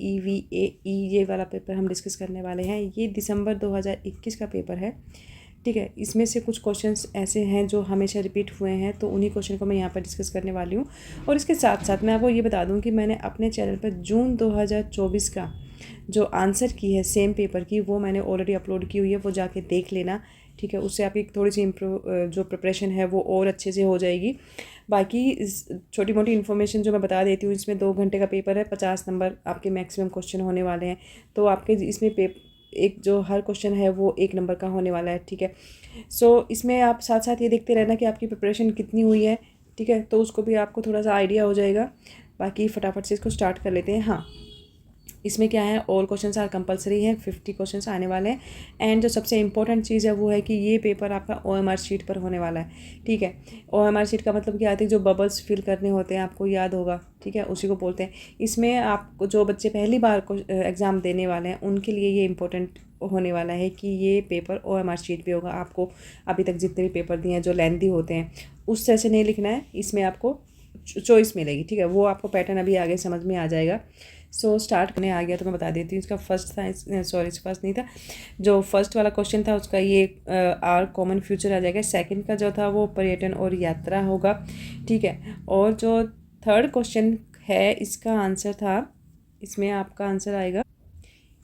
EVAE ये वाला paper हम डिस्कस करने वाले हैं। ये दिसंबर 2021 का पेपर है, ठीक है। इसमें से कुछ क्वेश्चंस ऐसे हैं जो हमेशा रिपीट हुए हैं, तो उन्हीं क्वेश्चन को मैं यहाँ पर डिस्कस करने वाली हूँ। और इसके साथ साथ मैं आपको ये बता दूँ कि मैंने अपने चैनल पर जून 2024 का जो आंसर की है सेम पेपर की, वो मैंने ऑलरेडी अपलोड की हुई है, वो जाके देख लेना, ठीक है। उससे आपकी थोड़ी सी जो प्रिपरेशन है वो और अच्छे से हो जाएगी। बाकी छोटी मोटी इन्फॉर्मेशन जो मैं बता देती हूँ, इसमें 2 घंटे का पेपर है, 50 नंबर आपके मैक्सिमम क्वेश्चन होने वाले हैं। तो आपके इसमें एक जो हर क्वेश्चन है वो 1 नंबर का होने वाला है, ठीक है। सो इसमें आप साथ साथ ये देखते रहना कि आपकी प्रिपरेशन कितनी हुई है, ठीक है। तो उसको भी आपको थोड़ा सा आइडिया हो जाएगा। बाकी फटाफट से इसको स्टार्ट कर लेते हैं। हाँ, इसमें क्या है, ऑल क्वेश्चंस आर कंपलसरी हैं, 50 क्वेश्चंस आने वाले हैं। एंड जो सबसे इंपॉर्टेंट चीज़ है वो है कि ये पेपर आपका OMR शीट पर होने वाला है, ठीक है। OMR शीट का मतलब क्या आती है, जो बबल्स फिल करने होते हैं, आपको याद होगा, ठीक है, उसी को बोलते हैं। इसमें आपको जो बच्चे पहली बार एग्ज़ाम देने वाले हैं उनके लिए ये इंपॉर्टेंट होने वाला है कि ये पेपर OMR शीट पे होगा। आपको अभी तक जितने भी पेपर दिए हैं जो लेंथी होते हैं उस तरह से नहीं लिखना है, इसमें आपको चॉइस मिलेगी, ठीक है। वो आपको पैटर्न अभी आगे समझ में आ जाएगा। सो स्टार्ट करने आ गया तो मैं बता देती हूँ। इसका फर्स्ट था, सॉरी फर्स्ट नहीं था, जो फर्स्ट वाला क्वेश्चन था उसका ये आर कॉमन फ्यूचर आ जाएगा। सेकंड का जो था वो पर्यटन और यात्रा होगा, ठीक है। और जो थर्ड क्वेश्चन है इसका आंसर था, इसमें आपका आंसर आएगा,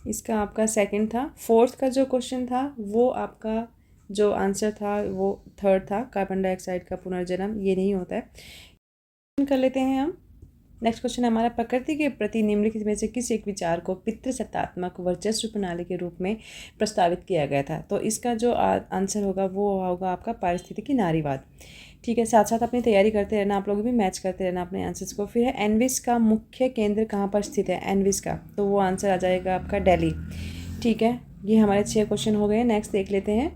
इसका आपका सेकंड था। फोर्थ का जो क्वेश्चन था वो आपका जो आंसर था वो थर्ड था, कार्बन डाइऑक्साइड का पुनर्जन्म, ये नहीं होता है। कर लेते हैं हम। नेक्स्ट क्वेश्चन हमारा, प्रकृति के प्रति निम्नलिखित में से किस एक विचार को पितृसत्तात्मक वर्चस्व प्रणाली के रूप में प्रस्तावित किया गया था। तो इसका जो आंसर होगा वो होगा आपका पारिस्थितिकी नारीवाद, ठीक है। साथ साथ अपनी तैयारी करते रहना, आप लोग भी मैच करते रहना अपने आंसर्स को। फिर है एनविस का मुख्य केंद्र कहाँ पर स्थित है, एनविस का, तो वो आंसर आ जाएगा आपका दिल्ली, ठीक है। ये हमारे 6 क्वेश्चन हो गए। नेक्स्ट देख लेते हैं।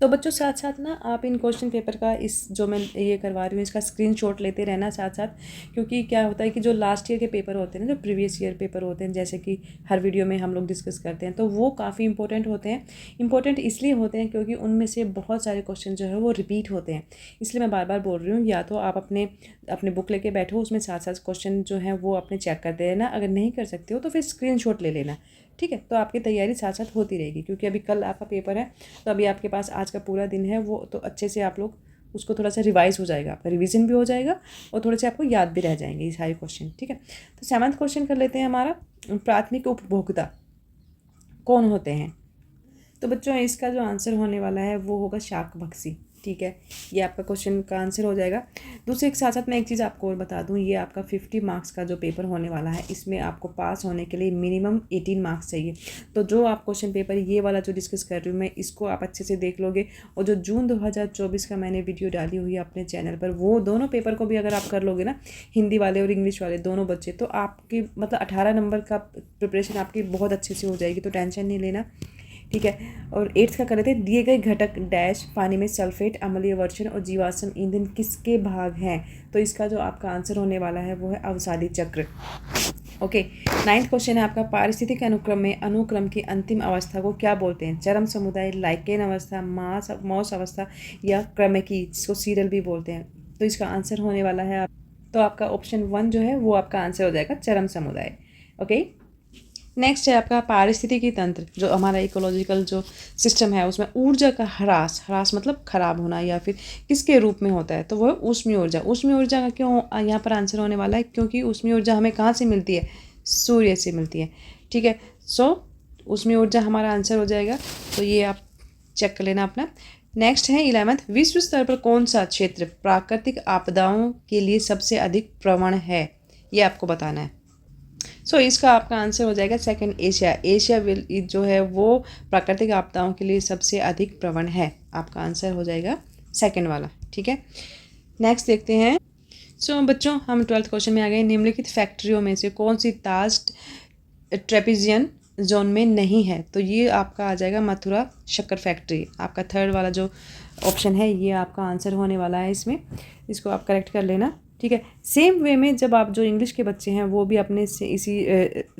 तो बच्चों साथ साथ ना आप इन क्वेश्चन पेपर का इस जो मैं ये करवा रही हूँ इसका स्क्रीनशॉट लेते रहना साथ साथ, क्योंकि क्या होता है कि जो लास्ट ईयर के पेपर होते हैं ना, जो प्रीवियस ईयर पेपर होते हैं, जैसे कि हर वीडियो में हम लोग डिस्कस करते हैं, तो वो काफ़ी इंपॉर्टेंट होते हैं। इंपॉर्टेंट इसलिए होते हैं क्योंकि उनमें से बहुत सारे क्वेश्चन जो है वो रिपीट होते हैं, इसलिए मैं बार बार बोल रही हूँ। या तो आप अपने बुक लेके बैठो, उसमें साथ साथ क्वेश्चन जो है वो अपने चेक करते रहना। अगर नहीं कर सकते हो तो फिर स्क्रीनशॉट ले लेना, ठीक है। तो आपकी तैयारी साथ साथ होती रहेगी, क्योंकि अभी कल आपका पेपर है, तो अभी आपके पास आज का पूरा दिन है, वो तो अच्छे से आप लोग उसको थोड़ा सा रिवाइज हो जाएगा, आपका रिवीजन भी हो जाएगा और थोड़े से आपको याद भी रह जाएंगे ये सारे क्वेश्चन, ठीक है। तो 7वां क्वेश्चन कर लेते हैं हमारा, प्राथमिक उपभोक्ता कौन होते हैं। तो बच्चों इसका जो आंसर होने वाला है वो होगा शाकभक्षी, ठीक है। ये आपका क्वेश्चन का आंसर हो जाएगा। दूसरे के साथ साथ मैं एक चीज़ आपको और बता दूं, ये आपका 50 मार्क्स का जो पेपर होने वाला है, इसमें आपको पास होने के लिए मिनिमम 18 मार्क्स चाहिए। तो जो आप क्वेश्चन पेपर ये वाला जो डिस्कस कर रही हूँ मैं, इसको आप अच्छे से देख लोगे। और जो जून 2024 का मैंने वीडियो डाली हुई है अपने चैनल पर, वो दोनों पेपर को भी अगर आप कर लोगे ना, हिंदी वाले और इंग्लिश वाले दोनों बच्चे, तो आपकी मतलब 18 नंबर का प्रिपरेशन आपकी बहुत अच्छे से हो जाएगी, तो टेंशन नहीं लेना, ठीक है। और 8th का कर रहे थे, दिए गए घटक डैश पानी में सल्फेट, अम्लीय वर्षण और जीवाश्म ईंधन किसके भाग हैं। तो इसका जो आपका आंसर होने वाला है वो है अवसादी चक्र, ओके। 9th क्वेश्चन है आपका, पारिस्थितिक अनुक्रम में अनुक्रम की अंतिम अवस्था को क्या बोलते हैं, चरम समुदाय, लाइकेन अवस्था, मॉस अवस्था या क्रमिकी, जिसको सीरियल भी बोलते हैं। तो इसका आंसर होने वाला है तो आपका ऑप्शन 1 जो है वो आपका आंसर हो जाएगा, चरम समुदाय, ओके। नेक्स्ट है आपका पारिस्थितिकी तंत्र, जो हमारा इकोलॉजिकल जो सिस्टम है उसमें ऊर्जा का ह्रास मतलब खराब होना या फिर किसके रूप में होता है, तो वो ऊष्मीय ऊर्जा। ऊष्मीय ऊर्जा का क्यों यहाँ पर आंसर होने वाला है, क्योंकि ऊष्मीय ऊर्जा हमें कहाँ से मिलती है, सूर्य से मिलती है, ठीक है। सो ऊष्मीय ऊर्जा हमारा आंसर हो जाएगा, तो ये आप चेक कर लेना अपना। नेक्स्ट है 11th, विश्व स्तर पर कौन सा क्षेत्र प्राकृतिक आपदाओं के लिए सबसे अधिक प्रवण है, ये आपको बताना है। सो इसका आपका आंसर हो जाएगा सेकंड, एशिया। एशिया जो है वो प्राकृतिक आपदाओं के लिए सबसे अधिक प्रवण है, आपका आंसर हो जाएगा सेकंड वाला, ठीक है। नेक्स्ट देखते हैं। सो बच्चों हम 12th क्वेश्चन में आ गए, निम्नलिखित फैक्ट्रियों में से कौन सी ताज ट्रेपेजियन जोन में नहीं है। तो ये आपका आ जाएगा मथुरा शक्कर फैक्ट्री, आपका थर्ड वाला जो ऑप्शन है ये आपका आंसर होने वाला है इसमें, इसको आप करेक्ट कर लेना, ठीक है। सेम वे में जब आप जो इंग्लिश के बच्चे हैं वो भी अपने इसी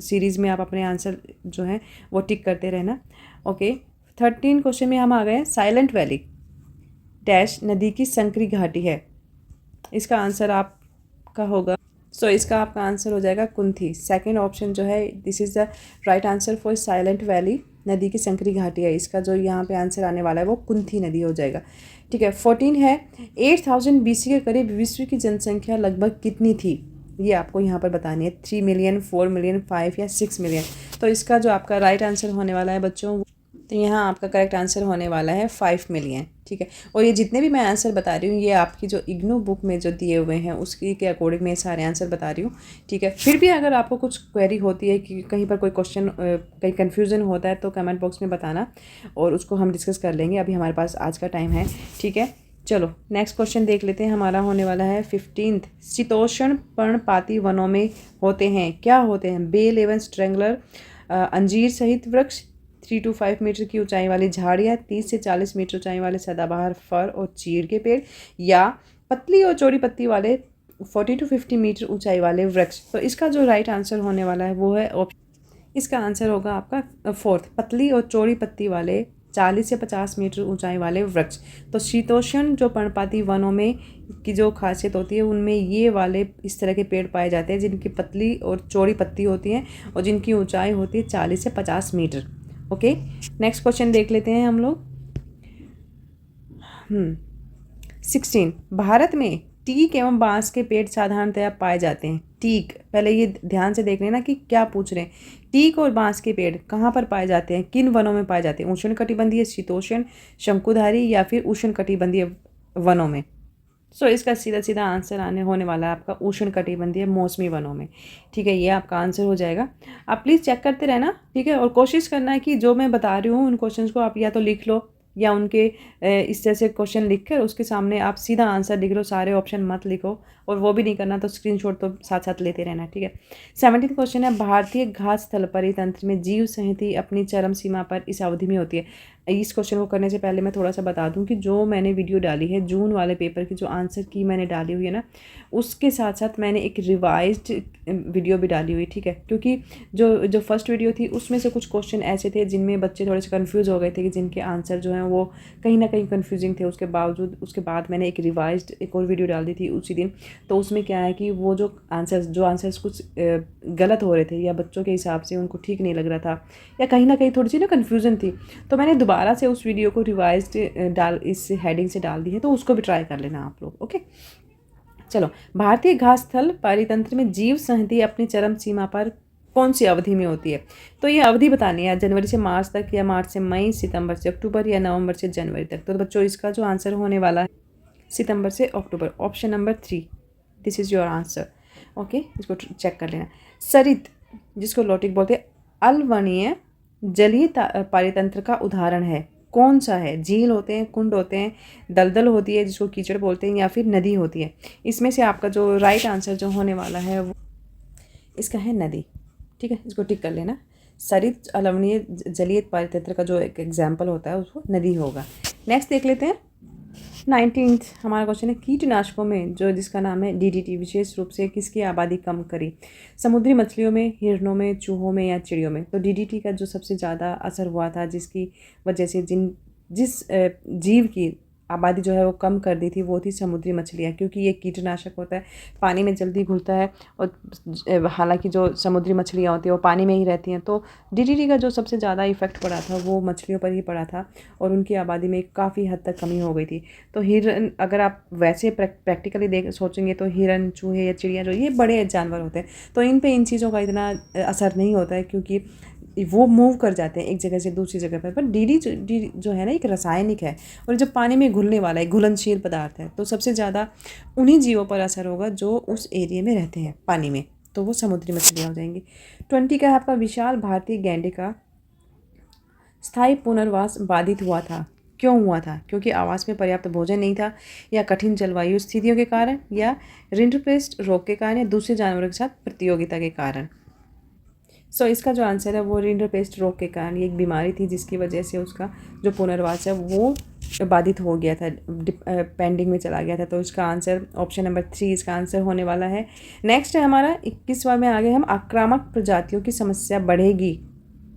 सीरीज़ में आप अपने आंसर जो हैं वो टिक करते रहना, ओके। 13 क्वेश्चन में हम आ गए, साइलेंट वैली डैश नदी की संकरी घाटी है, इसका आंसर आपका होगा सो इसका आपका आंसर हो जाएगा कुंथी। सेकंड ऑप्शन जो है this is the right answer for silent valley, नदी की संकरी घाटी है। इसका जो यहाँ पे आंसर आने वाला है वो कुंथी नदी हो जाएगा। ठीक है। 14 है 8000 BC के करीब विश्व की जनसंख्या लगभग कितनी थी, ये आपको यहाँ पर बतानी है। 3 मिलियन, 4 मिलियन, 5 या 6 मिलियन। तो इसका जो आपका राइट आंसर होने वाला है बच्चों, तो यहाँ आपका करेक्ट आंसर होने वाला है 5 मिलियन। ठीक है। और ये जितने भी मैं आंसर बता रही हूँ ये आपकी जो इग्नू बुक में जो दिए हुए हैं उसकी के अकॉर्डिंग मैं सारे आंसर बता रही हूँ। ठीक है। फिर भी अगर आपको कुछ क्वेरी होती है कि कहीं पर कोई क्वेश्चन कहीं कन्फ्यूज़न होता है तो कमेंट बॉक्स में बताना और उसको हम डिस्कस कर लेंगे। अभी हमारे पास आज का टाइम है। ठीक है। चलो नेक्स्ट क्वेश्चन देख लेते हैं। हमारा होने वाला है 15th। शीतोष्ण पर्णपाती वनों में होते हैं, क्या होते हैं? बेल एवं स्ट्रेंगलर, अंजीर सहित वृक्ष, 3 to 5 मीटर की ऊंचाई वाली झाड़ियाँ, 30 से 40 मीटर ऊंचाई वाले सदाबहार फर और चीड़ के पेड़, या पतली और चौड़ी पत्ती वाले 40 to 50 मीटर ऊंचाई वाले वृक्ष। तो इसका जो राइट आंसर होने वाला है वो है इसका आंसर होगा आपका 4th, पतली और चौड़ी पत्ती वाले 40 से 50 मीटर ऊंचाई वाले वृक्ष। तो शीतोष्ण जो पर्णपाती वनों में की जो खासियत होती है उनमें ये वाले इस तरह के पेड़ पाए जाते हैं जिनकी पतली और चौड़ी पत्ती होती हैं और जिनकी ऊंचाई होती है 40 से 50 मीटर। ओके। नेक्स्ट क्वेश्चन देख लेते हैं हम लोग। 16, भारत में टीक एवं बांस के पेड़ साधारणतया पाए जाते हैं। टीक, पहले ये ध्यान से देख लेना कि क्या पूछ रहे हैं। टीक और बांस के पेड़ कहाँ पर पाए जाते हैं, किन वनों में पाए जाते हैं? उष्णकटिबंधीय, शीतोष्ण, शंकुधारी या फिर उष्णकटिबंधीय वनों में? सो इसका सीधा सीधा आंसर होने वाला है आपका उष्णकटिबंधीय मौसमी वनों में। ठीक है। ये आपका आंसर हो जाएगा। आप प्लीज़ चेक करते रहना। ठीक है। और कोशिश करना है कि जो मैं बता रही हूँ उन क्वेश्चंस को आप या तो लिख लो या उनके इस तरह से क्वेश्चन लिख कर उसके सामने आप सीधा आंसर लिख लो, सारे ऑप्शन मत लिखो। और वो भी नहीं करना तो स्क्रीनशॉट तो साथ साथ लेते रहना। ठीक है। 17 क्वेश्चन है, भारतीय घास स्थल परितंत्र में जीव संहति अपनी चरम सीमा पर इस अवधि में होती है। इस क्वेश्चन को करने से पहले मैं थोड़ा सा बता दूं कि जो मैंने वीडियो डाली है जून वाले पेपर की, जो आंसर की मैंने डाली हुई है ना, उसके साथ साथ मैंने एक रिवाइज्ड वीडियो भी डाली हुई। ठीक है। क्योंकि जो फर्स्ट वीडियो थी उसमें से कुछ क्वेश्चन ऐसे थे जिनमें बच्चे थोड़े से कंफ्यूज हो गए थे कि जिनके आंसर जो हैं वो कहीं ना कहीं कंफ्यूजिंग थे। उसके बाद मैंने एक रिवाइज्ड एक और वीडियो डाल दी थी उसी दिन। तो उसमें क्या है कि वो जो आंसर्स कुछ गलत हो रहे थे या बच्चों के हिसाब से उनको ठीक नहीं लग रहा था या कहीं ना कहीं थोड़ी सी ना कन्फ्यूज़न थी, तो मैंने दोबारा से उस वीडियो को रिवाइज्ड इस हेडिंग से डाल दी है। तो उसको भी ट्राई कर लेना आप लोग। ओके। चलो, भारतीय घास स्थल परितंत्र में जीव संहति अपनी चरम सीमा पर कौन सी अवधि में होती है? तो ये अवधि बतानी है, जनवरी से मार्च तक या मार्च से मई, सितंबर से अक्टूबर या नवंबर से जनवरी तक। तो बच्चों इसका जो आंसर होने वाला है सितंबर से अक्टूबर, option number 3, this is your answer. Okay. इसको चेक कर लेना। सरित, जिसको लोटिक बोलते हैं, अल्वणीय जलीय पारितंत्र का उदाहरण है। कौन सा है? झील होते हैं, कुंड होते हैं, दलदल होती है जिसको कीचड़ बोलते हैं, या फिर नदी होती है? इसमें से आपका जो राइट आंसर जो होने वाला है वो इसका है नदी। ठीक है। इसको टिक कर लेना। सरित अल्वणीय जलीय पारितंत्र का जो एक एग्जाम्पल होता है उसको नदी होगा। नेक्स्ट देख लेते हैं। 19th हमारा क्वेश्चन है, कीटनाशकों में जो जिसका नाम है DDT विशेष रूप से किसकी आबादी कम करी? समुद्री मछलियों में, हिरणों में, चूहों में या चिड़ियों में? तो DDT का जो सबसे ज़्यादा असर हुआ था जिसकी वजह से जिस जीव की आबादी जो है वो कम कर दी थी वो थी समुद्री मछलियाँ, क्योंकि ये कीटनाशक होता है, पानी में जल्दी घुलता है और हालांकि जो समुद्री मछलियाँ होती हैं वो पानी में ही रहती हैं। तो DDT का जो सबसे ज़्यादा इफेक्ट पड़ा था वो मछलियों पर ही पड़ा था और उनकी आबादी में काफ़ी हद तक कमी हो गई थी। तो हिरन, अगर आप वैसे प्रैक्टिकली सोचेंगे तो हिरन, चूहे या चिड़िया जो ये बड़े जानवर होते हैं तो इन चीज़ों का इतना असर नहीं होता है क्योंकि वो मूव कर जाते हैं एक जगह से दूसरी जगह पर। DDT जो है ना एक रासायनिक है और जब पानी में घुलने वाला है, घुलनशील पदार्थ है, तो सबसे ज़्यादा उन्हीं जीवों पर असर होगा जो उस एरिया में रहते हैं पानी में, तो वो समुद्री मछलियाँ हो जाएंगी। 20 का है आपका, विशाल भारतीय गैंडे का स्थायी पुनर्वास बाधित हुआ था। क्यों हुआ था? क्योंकि आवास में पर्याप्त भोजन नहीं था, या कठिन जलवायु स्थितियों के कारण, या रिंडरपेस्ट रोग के कारण, या दूसरे जानवरों के साथ प्रतियोगिता के कारण? सो इसका जो आंसर है वो रिंडरपेस्ट रोग के कारण, ये एक बीमारी थी जिसकी वजह से उसका जो पुनर्वास है वो बाधित हो गया था, पेंडिंग में चला गया था। तो इसका आंसर ऑप्शन नंबर 3 इसका आंसर होने वाला है। नेक्स्ट है हमारा 21वां में आगे हम, आक्रामक प्रजातियों की समस्या बढ़ेगी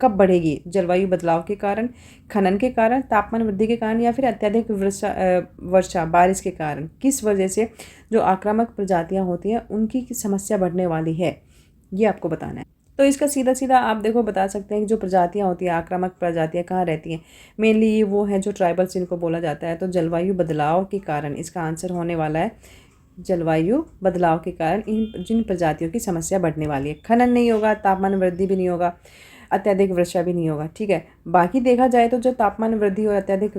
कब बढ़ेगी? जलवायु बदलाव के कारण, खनन के कारण, तापमान वृद्धि के कारण या फिर अत्यधिक वर्षा बारिश के कारण? किस वजह से जो आक्रामक प्रजातियां होती हैं उनकी समस्या बढ़ने वाली है, ये आपको बताना है। तो इसका सीधा सीधा आप देखो बता सकते हैं कि जो प्रजातियां होती हैं, आक्रामक प्रजातियां कहाँ रहती हैं? मेनली ये वो हैं जो ट्राइबल्स इनको बोला जाता है। तो जलवायु बदलाव के कारण इसका आंसर होने वाला है, जलवायु बदलाव के कारण जिन प्रजातियों की समस्या बढ़ने वाली है। खनन नहीं होगा, तापमान वृद्धि भी नहीं होगा, अत्यधिक वर्षा भी नहीं होगा। ठीक है, बाकी देखा जाए तो जो तापमान वृद्धि और अत्यधिक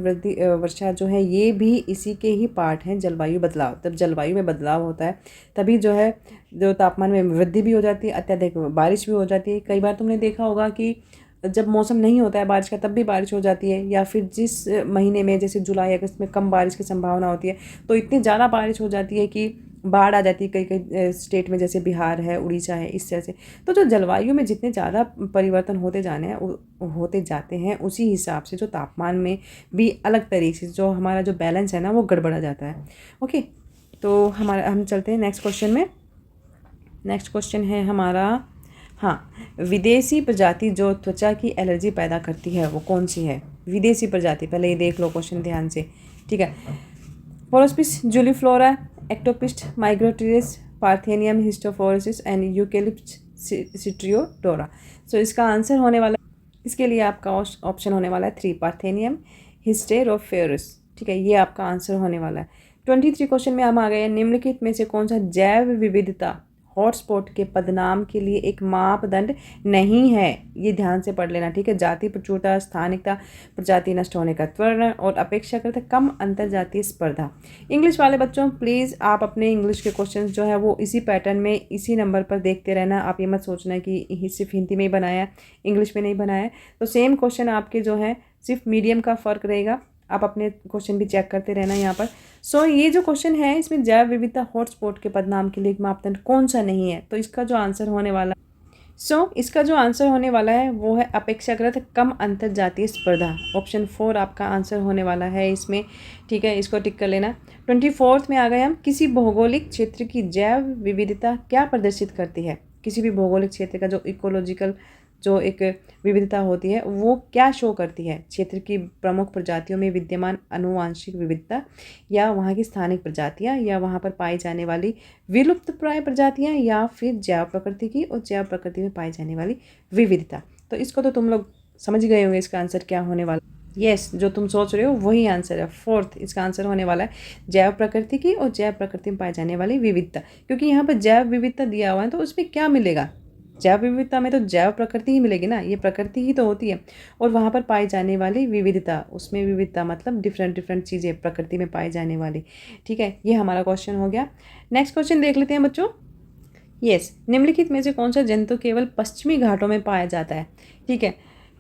वर्षा जो है ये भी इसी के ही पार्ट हैं, जलवायु बदलाव। जब जलवायु में बदलाव होता है तभी जो है जो तापमान में वृद्धि भी हो जाती है, अत्यधिक बारिश भी हो जाती है। कई बार तुमने देखा होगा कि जब मौसम नहीं होता है बारिश का तब भी बारिश हो जाती है, या फिर जिस महीने में जैसे जुलाई अगस्त में कम बारिश की संभावना होती है तो इतनी ज़्यादा बारिश हो जाती है कि बाढ़ आ जाती है कई कई स्टेट में, जैसे बिहार है, उड़ीसा है, इस तरह से। तो जो जलवायु में जितने ज़्यादा परिवर्तन होते जाते हैं उसी हिसाब से जो तापमान में भी अलग तरीके से जो हमारा जो बैलेंस है ना वो गड़बड़ा जाता है। ओके, तो हम चलते हैं नेक्स्ट क्वेश्चन में। नेक्स्ट क्वेश्चन है हमारा, हाँ, विदेशी प्रजाति जो त्वचा की एलर्जी पैदा करती है वो कौन सी है? विदेशी प्रजाति, पहले ये देख लो क्वेश्चन ध्यान से। ठीक है, पोरोस्पिस जूलीफ्लोरा, एक्टोपिस्ट माइग्रेटोरियस, पार्थेनियम हिस्टोफोरेसिस एंड यूकेलिप्टस सिट्रियोडोरा। सो इसका आंसर होने वाला, इसके लिए आपका ऑप्शन होने वाला है 3, पार्थेनियम हिस्टेरोफोरस। ठीक है, ये आपका आंसर होने वाला है। 23 क्वेश्चन में हम आ गए हैं, निम्नलिखित में से कौन सा जैव विविधता हॉटस्पॉट के पदनाम के लिए एक मापदंड नहीं है? ये ध्यान से पढ़ लेना। ठीक है, जाति प्रचुरता, स्थानिकता, प्रजाति नष्ट होने का त्वरण और अपेक्षाकृत कम अंतरजातीय स्पर्धा। इंग्लिश वाले बच्चों प्लीज़ आप अपने इंग्लिश के क्वेश्चन जो है वो इसी पैटर्न में इसी नंबर पर देखते रहना। आप ये मत सोचना कि सिर्फ हिंदी में ही बनाया, इंग्लिश में नहीं बनाया। तो सेम क्वेश्चन आपके जो है सिर्फ मीडियम का फ़र्क रहेगा, आप अपने क्वेश्चन भी चेक करते रहना यहाँ पर। सो ये जो क्वेश्चन है इसमें जैव विविधता हॉटस्पॉट के पदनाम के लिए एक मापदंड कौन सा नहीं है? तो इसका जो आंसर होने वाला इसका जो आंसर होने वाला है वो है अपेक्षाकृत कम अंतरजातीय स्पर्धा। ऑप्शन 4 आपका आंसर होने वाला है इसमें। ठीक है, इसको टिक कर लेना। 24 में आ गए हम, किसी भौगोलिक क्षेत्र की जैव विविधता क्या प्रदर्शित करती है? किसी भी भौगोलिक क्षेत्र का जो इकोलॉजिकल जो एक विविधता होती है वो क्या शो करती है? क्षेत्र की प्रमुख प्रजातियों में विद्यमान आनुवांशिक विविधता, या वहाँ की स्थानिक प्रजातियाँ, या वहाँ पर पाई जाने वाली विलुप्त प्राय प्रजातियाँ, या फिर जैव प्रकृति की और जैव प्रकृति में पाई जाने वाली विविधता। तो इसको तो तुम लोग समझ गए होंगे इसका आंसर क्या होने वाला। यस, जो तुम सोच रहे हो वही आंसर है। 4th इसका आंसर होने वाला है जैव प्रकृति की और जैव प्रकृति में पाई जाने वाली विविधता। क्योंकि यहाँ पर जैव विविधता दिया हुआ है तो उसमें क्या मिलेगा? जैव विविधता में तो जैव प्रकृति ही मिलेगी ना, ये प्रकृति ही तो होती है। और वहाँ पर पाई जाने वाली विविधता, उसमें विविधता मतलब डिफरेंट चीज़ें प्रकृति में पाई जाने वाली। ठीक है, ये हमारा क्वेश्चन हो गया। नेक्स्ट क्वेश्चन देख लेते हैं बच्चों। यस, निम्नलिखित में से कौन सा जंतु केवल पश्चिमी घाटों में पाया जाता है? ठीक है,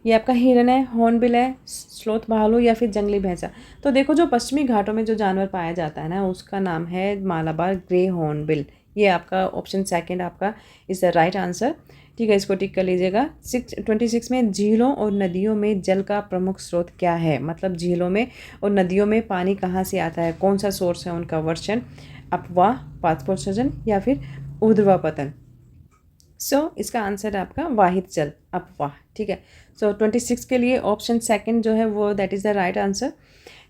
ये आपका हिरन है, हॉर्नबिल है, स्लोथ भालू या फिर जंगली भैंसा। तो देखो जो पश्चिमी घाटों में जो जानवर पाया जाता है ना उसका नाम है मालाबार ग्रे हॉर्नबिल। ये आपका ऑप्शन 2 आपका इज़ द राइट आंसर। ठीक है, इसको टिक कर लीजिएगा। 26 में, झीलों और नदियों में जल का प्रमुख स्रोत क्या है? मतलब झीलों में और नदियों में पानी कहाँ से आता है? कौन सा सोर्स है उनका? वर्षण, अपवाह, पादपोत्सर्जन या फिर ऊर्ध्वापतन। इसका आंसर है आपका वाहित जल, अपवाह। ठीक है, 26 के लिए ऑप्शन 2 जो है वो that is the right answer.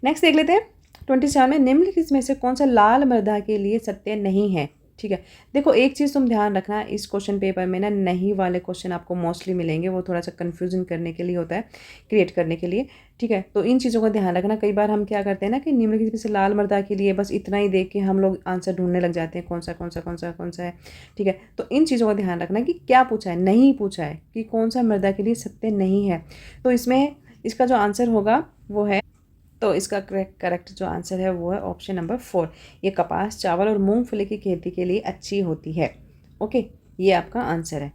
Next देख लेते हैं 27 में, निम्नलिखित में से कौन सा लाल मृदा के लिए सत्य नहीं है? ठीक है, देखो एक चीज़ तुम ध्यान रखना, इस क्वेश्चन पेपर में ना नहीं वाले क्वेश्चन आपको मोस्टली मिलेंगे, वो थोड़ा सा कन्फ्यूजन करने के लिए होता है, क्रिएट करने के लिए। ठीक है, तो इन चीज़ों का ध्यान रखना। कई बार हम क्या करते हैं ना कि निम्नलिखित में से लाल मृदा के लिए बस इतना ही देख के हम लोग आंसर ढूंढने लग जाते हैं, कौन सा है। ठीक है, तो इन चीज़ों का ध्यान रखना कि क्या पूछा है, नहीं पूछा है कि कौन सा मृदा के लिए सत्य नहीं है। तो इसमें इसका जो आंसर होगा वो है, तो इसका करेक्ट जो आंसर है वो है ऑप्शन नंबर 4। ये कपास, चावल और मूंगफली की खेती के लिए अच्छी होती है। ओके, ये आपका आंसर है।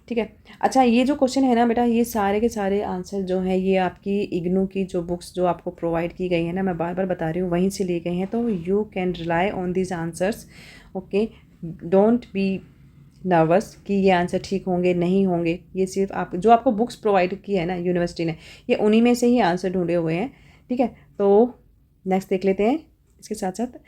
ठीक है, अच्छा ये जो क्वेश्चन है ना बेटा, ये सारे के सारे आंसर जो हैं ये आपकी इग्नू की जो बुक्स जो आपको प्रोवाइड की गई है ना, मैं बार बार बता रही हूँ, वहीं से लिए गए हैं। तो you can rely on this answers. Okay, don't be nervous कि ये आंसर ठीक होंगे नहीं होंगे। ये सिर्फ आप जो आपको बुक्स प्रोवाइड की है ना यूनिवर्सिटी ने, ये उन्हीं में से ही आंसर ढूंढे हुए हैं। ठीक है, तो नेक्स्ट देख लेते हैं। इसके साथ साथ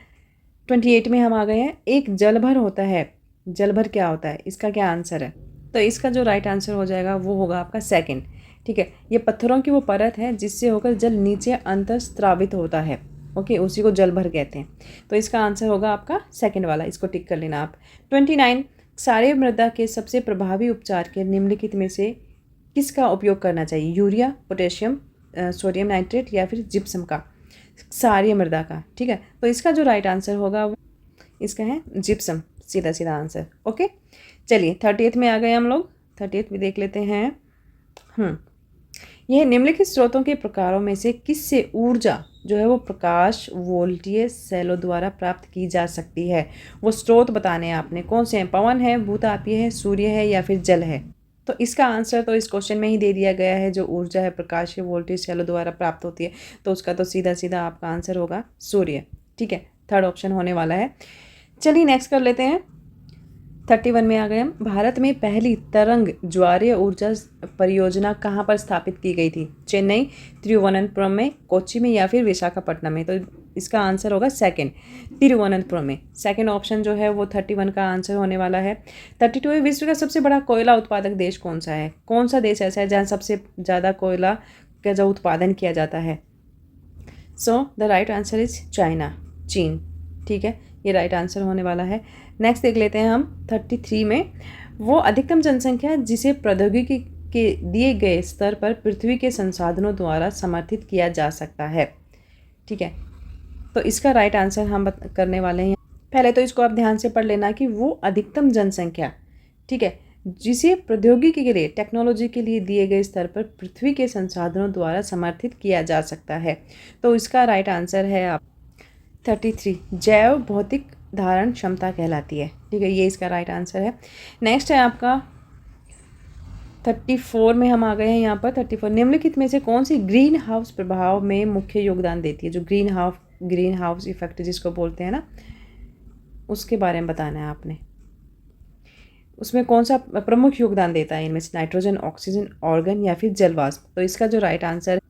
28 में हम आ गए हैं, एक जलभर होता है। जलभर क्या होता है, इसका क्या आंसर है? तो इसका जो राइट आंसर हो जाएगा वो होगा आपका सेकंड। ठीक है, ये पत्थरों की वो परत है जिससे होकर जल नीचे अंतःस्रावित होता है। ओके, उसी को जल भर कहते हैं। तो इसका आंसर होगा आपका सेकंड वाला, इसको टिक कर लेना आप। 29, क्षारीय मृदा के सबसे प्रभावी उपचार के निम्नलिखित में से किसका उपयोग करना चाहिए? यूरिया, पोटेशियम, सोडियम नाइट्रेट या फिर जिप्सम का, क्षारीय मृदा का। ठीक है, तो इसका जो राइट आंसर होगा वो इसका है जिप्सम, सीधा सीधा आंसर। ओके, चलिए 30th में आ गए हम लोग। 30th में देख लेते हैं। यह निम्नलिखित स्रोतों के प्रकारों में से किससे ऊर्जा जो है वो प्रकाश वोल्टीय सेलों द्वारा प्राप्त की जा सकती है? वो स्रोत बताने हैं आपने, कौन से हैं? पवन है, भूतापीय है, सूर्य है या फिर जल है? तो इसका आंसर तो इस क्वेश्चन में ही दे दिया गया है। जो ऊर्जा है प्रकाशीय वोल्टेज सेलों द्वारा प्राप्त होती है, तो उसका तो सीधा सीधा आपका आंसर होगा सूर्य। ठीक है, थर्ड ऑप्शन होने वाला है। चलिए नेक्स्ट कर लेते हैं। 31 में आ गए हम। भारत में पहली तरंग ज्वारीय ऊर्जा परियोजना कहाँ पर स्थापित की गई थी? चेन्नई, तिरुवनंतपुरम में, कोच्चि में या फिर विशाखापट्टनम में? तो इसका आंसर होगा सेकंड, तिरुवनंतपुरम में। सेकंड ऑप्शन जो है वो 31 का आंसर होने वाला है। 32 है, विश्व का सबसे बड़ा कोयला उत्पादक देश कौन सा है? कौन सा देश ऐसा है जहाँ सबसे ज़्यादा कोयला का जो उत्पादन किया जाता है? So the right answer is China, चीन। ठीक है, ये राइट आंसर होने वाला है। नेक्स्ट देख लेते हैं हम 33 में। वो अधिकतम जनसंख्या जिसे प्रौद्योगिकी के दिए गए स्तर पर पृथ्वी के संसाधनों द्वारा समर्थित किया जा सकता है। ठीक है, तो इसका राइट आंसर हम करने वाले हैं। पहले तो इसको आप ध्यान से पढ़ लेना कि वो अधिकतम जनसंख्या, ठीक है, जिसे प्रौद्योगिकी के लिए, टेक्नोलॉजी के लिए दिए गए स्तर पर पृथ्वी के संसाधनों द्वारा समर्थित किया जा सकता है। तो इसका राइट आंसर है आप 33, जैव भौतिक धारण क्षमता कहलाती है। ठीक है, ये इसका राइट आंसर है। नेक्स्ट है आपका 34 में हम आ गए हैं। यहाँ पर 34, निम्नलिखित में से कौन सी ग्रीन हाउस प्रभाव में मुख्य योगदान देती है? जो ग्रीन हाउस इफेक्ट जिसको बोलते हैं ना, उसके बारे में बताना है आपने। उसमें कौन सा प्रमुख योगदान देता है इनमें से? नाइट्रोजन, ऑक्सीजन, ऑर्गन या फिर जलवाष्प? तो इसका जो राइट आंसर है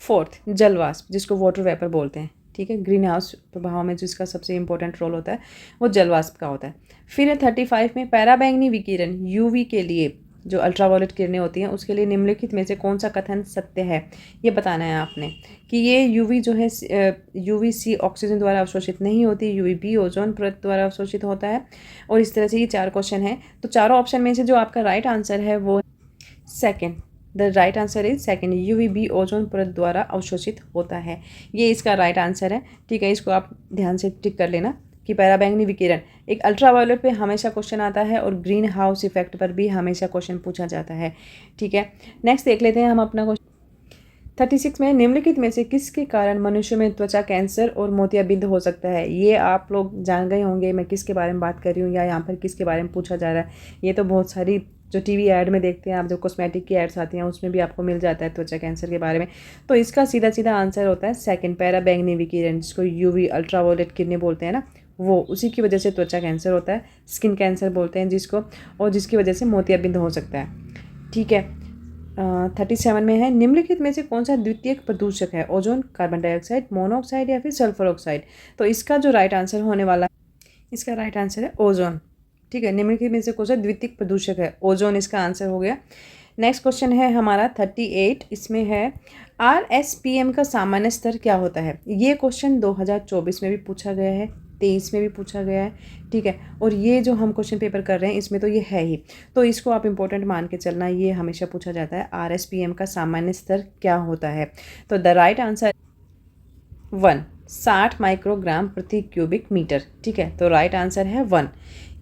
4th, जलवाष्प, जिसको वाटर वेपर बोलते हैं। ठीक है, ग्रीन हाउस प्रभाव में जिसका सबसे इंपॉर्टेंट रोल होता है वो जलवाष्प का होता है। फिर है 35 में, पराबैंगनी विकिरण यूवी के लिए, जो अल्ट्रावायलेट किरणें होती हैं, उसके लिए निम्नलिखित में से कौन सा कथन सत्य है? ये बताना है आपने कि ये यूवी जो है यूवीसी ऑक्सीजन द्वारा अवशोषित नहीं होती, यूवीबी ओजोन परत द्वारा अवशोषित होता है। और इस तरह से ये 4 क्वेश्चन हैं। तो चारों ऑप्शन में से जो आपका राइट आंसर है वो second, the right answer is second, UVB ozone परत द्वारा अवशोषित होता है। ये इसका राइट आंसर है। ठीक है, इसको आप ध्यान से टिक कर लेना कि पराबैंगनी विकिरण एक अल्ट्रावायलेट पे हमेशा क्वेश्चन आता है और ग्रीन हाउस इफेक्ट पर भी हमेशा क्वेश्चन पूछा जाता है। ठीक है, नेक्स्ट देख लेते हैं हम अपना क्वेश्चन 36 में, निम्नलिखित में से किसके कारण मनुष्य में त्वचा कैंसर और मोतियाबिंद हो सकता है? ये आप लोग जान गए होंगे मैं किसके बारे में बात कर रही हूँ या यहाँ पर किसके बारे में पूछा जा रहा है। ये तो बहुत सारी जो टीवी ऐड में देखते हैं आप, जो कॉस्मेटिक की एड्स आती हैं उसमें भी आपको मिल जाता है त्वचा कैंसर के बारे में। तो इसका सीधा सीधा आंसर होता है सेकंड, पराबैंगनी विकिरण, जिसको यूवी अल्ट्रावायलेट किरणें बोलते हैं ना, वो उसी की वजह से त्वचा कैंसर होता है, स्किन कैंसर बोलते हैं जिसको, और जिसकी वजह से मोतियाबिंद हो सकता है। ठीक है, 37 में है, निम्नलिखित में से कौन सा द्वितीयक प्रदूषक है? ओजोन, कार्बन डाइऑक्साइड, मोनोऑक्साइड या फिर सल्फर ऑक्साइड? तो इसका जो राइट आंसर होने वाला है, इसका राइट आंसर है ओजोन। ठीक है, निम्नलिखित में से कौन सा द्वितीयक प्रदूषक है? ओजोन इसका आंसर हो गया। नेक्स्ट क्वेश्चन है हमारा 38, इसमें है RSPM का सामान्य स्तर क्या होता है? ये क्वेश्चन 2024 में भी पूछा गया है, 23 में भी पूछा गया है। ठीक है, और ये जो हम क्वेश्चन पेपर कर रहे हैं इसमें तो ये है ही, तो इसको आप इंपॉर्टेंट मान के चलना, ये हमेशा पूछा जाता है RSPM का सामान्य स्तर क्या होता है? तो द राइट आंसर 1, 60 माइक्रोग्राम प्रति क्यूबिक मीटर। ठीक है, तो राइट आंसर है 1,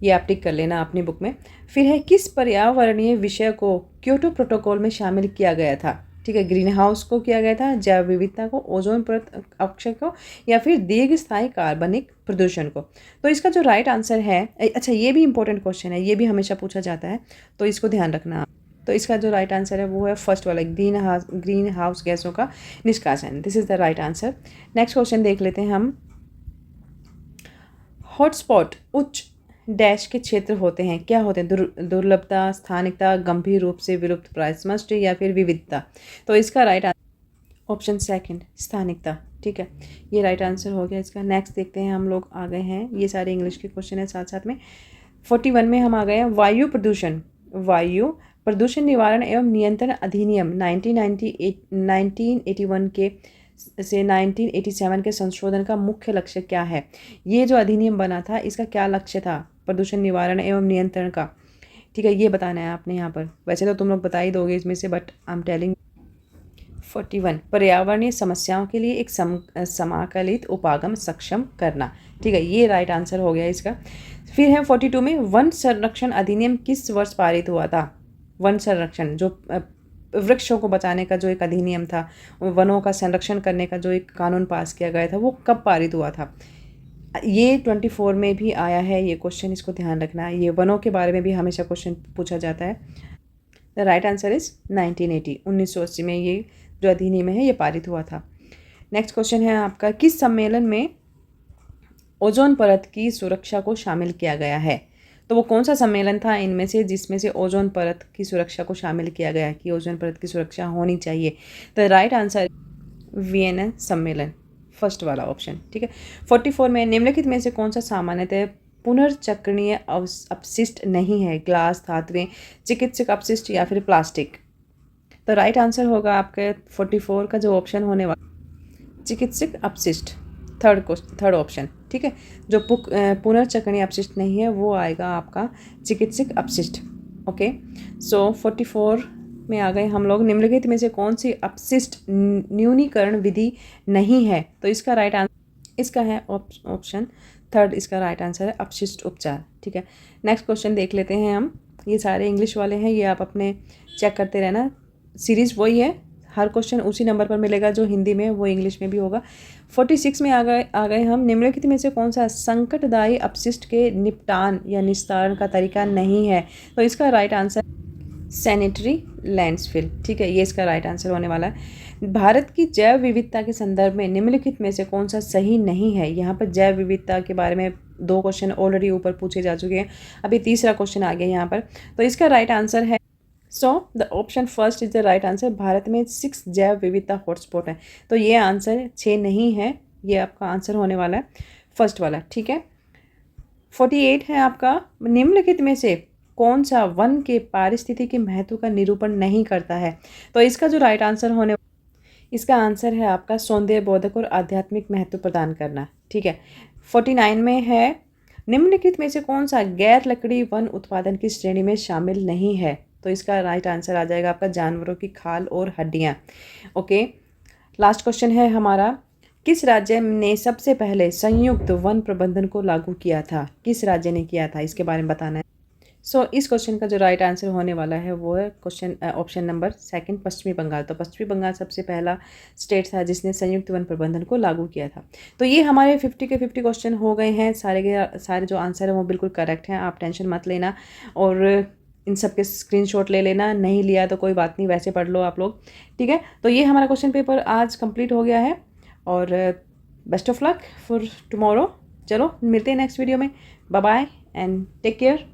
ये आप टिक कर लेना अपनी बुक में। फिर है, किस पर्यावरणीय विषय को क्योटो प्रोटोकॉल में शामिल किया गया था? ठीक है, ग्रीन हाउस को किया गया था, जैव विविधता को, ओजोन परत अक्षय को, या फिर दीर्घस्थायी कार्बनिक प्रदूषण को? तो इसका जो राइट आंसर है, अच्छा ये भी इंपॉर्टेंट क्वेश्चन है, ये भी हमेशा पूछा जाता है, तो इसको ध्यान रखना। तो इसका जो राइट आंसर है वो है फर्स्ट वाला, ग्रीन हाउस गैसों का निष्कासन। This is the right answer. Next question देख लेते हैं हम। हॉटस्पॉट उच्च डैश के क्षेत्र होते हैं, क्या होते हैं? दुर्लभता, स्थानिकता, गंभीर रूप से विलुप्त प्राय, समष्टि या फिर विविधता? तो इसका राइट आंसर ऑप्शन सेकंड, स्थानिकता। ठीक है, ये राइट आंसर हो गया इसका। नेक्स्ट देखते हैं, हम लोग आ गए हैं, ये सारे इंग्लिश के क्वेश्चन है साथ साथ में। 41 में हम आ गए हैं, वायु प्रदूषण वायु प्रदूषण निवारण एवं नियंत्रण अधिनियम 1981 के से 1987 के संशोधन का मुख्य लक्ष्य क्या है? ये जो अधिनियम बना था इसका क्या लक्ष्य था प्रदूषण निवारण एवं नियंत्रण का? ठीक है, ये बताना है आपने यहाँ पर। वैसे तो तुम लोग बता ही दोगे इसमें से, बट आई एम टेलिंग। 41 पर्यावरणीय समस्याओं के लिए एक समाकलित उपागम सक्षम करना। ठीक है, ये राइट आंसर हो गया इसका। फिर है 42 में वन संरक्षण अधिनियम किस वर्ष पारित हुआ था? वन संरक्षण जो वृक्षों को बचाने का जो एक अधिनियम था, वनों का संरक्षण करने का जो एक कानून पास किया गया था, वो कब पारित हुआ था? ये 24 में भी आया है ये क्वेश्चन, इसको ध्यान रखना है। ये वनों के बारे में भी हमेशा क्वेश्चन पूछा जाता है। The right answer is 1980। 1980 में ये जो अधिनियम है ये पारित हुआ था। नेक्स्ट क्वेश्चन है आपका, किस सम्मेलन में ओजोन परत की सुरक्षा को शामिल किया गया है? तो वो कौन सा सम्मेलन था इनमें से जिसमें से ओजोन परत की सुरक्षा को शामिल किया गया कि ओजोन परत की सुरक्षा होनी चाहिए? द राइट आंसर वियना सम्मेलन, फर्स्ट वाला ऑप्शन। ठीक है। 44 में निम्नलिखित में से कौन सा सामान्यतः पुनर्चक्रणीय अपशिष्ट नहीं है? ग्लास, धातुएं, चिकित्सक अपशिष्ट या फिर प्लास्टिक? तो राइट आंसर होगा आपके 44 का जो ऑप्शन होने वाला चिकित्सक अपशिष्ट, थर्ड ऑप्शन। ठीक है, जो पुनर्चक्रणीय अपशिष्ट नहीं है वो आएगा आपका चिकित्सक अपशिष्ट। ओके, सो 44 में आ गए हम लोग। निम्नलिखित में से कौन सी अपशिष्ट न्यूनीकरण विधि नहीं है? तो इसका राइट आंसर इसका है ऑप्शन थर्ड, इसका राइट आंसर है अपशिष्ट उपचार। ठीक है, नेक्स्ट क्वेश्चन देख लेते हैं हम। ये सारे इंग्लिश वाले हैं, ये आप अपने चेक करते रहना। सीरीज़ वही है, हर क्वेश्चन उसी नंबर पर मिलेगा, जो हिंदी में वो इंग्लिश में भी होगा। 46 में आ गए हम। निम्नलिखित में से कौन सा संकटदायी अपशिष्ट के निपटान या निस्तारण का तरीका नहीं है? तो इसका राइट आंसर सैनिटरी लैंडफिल। ठीक है, ये इसका राइट आंसर होने वाला है। भारत की जैव विविधता के संदर्भ में निम्नलिखित में से कौन सा सही नहीं है? यहाँ पर जैव विविधता के बारे में 2 क्वेश्चन ऑलरेडी ऊपर पूछे जा चुके हैं, अभी तीसरा क्वेश्चन आ गया यहाँ पर। तो इसका राइट आंसर है, so the option first is the right answer. Bharat में 6 जैव विविधता हॉटस्पॉट है, तो ये आंसर 6 नहीं है, ये आपका आंसर होने वाला है फर्स्ट वाला। ठीक है, 48 है आपका, निम्नलिखित में से कौन सा वन के पारिस्थितिकी महत्व का निरूपण नहीं करता है? तो इसका जो राइट आंसर होने इसका आंसर है आपका सौंदर्य बोधक और आध्यात्मिक महत्व प्रदान करना। ठीक है, 49 में है, निम्नलिखित में से कौन सा गैर लकड़ी वन उत्पादन की श्रेणी में शामिल नहीं है? तो इसका राइट आंसर आ जाएगा आपका जानवरों की खाल और हड्डियाँ। ओके, लास्ट क्वेश्चन है हमारा, किस राज्य ने सबसे पहले संयुक्त वन प्रबंधन को लागू किया था? किस राज्य ने किया था, इसके बारे में बताना है। सो इस क्वेश्चन का जो राइट आंसर होने वाला है वो है क्वेश्चन ऑप्शन नंबर 2 पश्चिमी बंगाल। तो पश्चिमी बंगाल सबसे पहला स्टेट था जिसने संयुक्त वन प्रबंधन को लागू किया था। तो ये हमारे 50 के 50 क्वेश्चन हो गए हैं। सारे के सारे जो आंसर है वो बिल्कुल करेक्ट हैं, आप टेंशन मत लेना और इन सब के स्क्रीनशॉट ले लेना। नहीं लिया तो कोई बात नहीं, वैसे पढ़ लो आप लोग। ठीक है, तो ये हमारा क्वेश्चन पेपर आज कंप्लीट हो गया है और best of luck for tomorrow. चलो मिलते हैं नेक्स्ट वीडियो में। Bye bye and take care.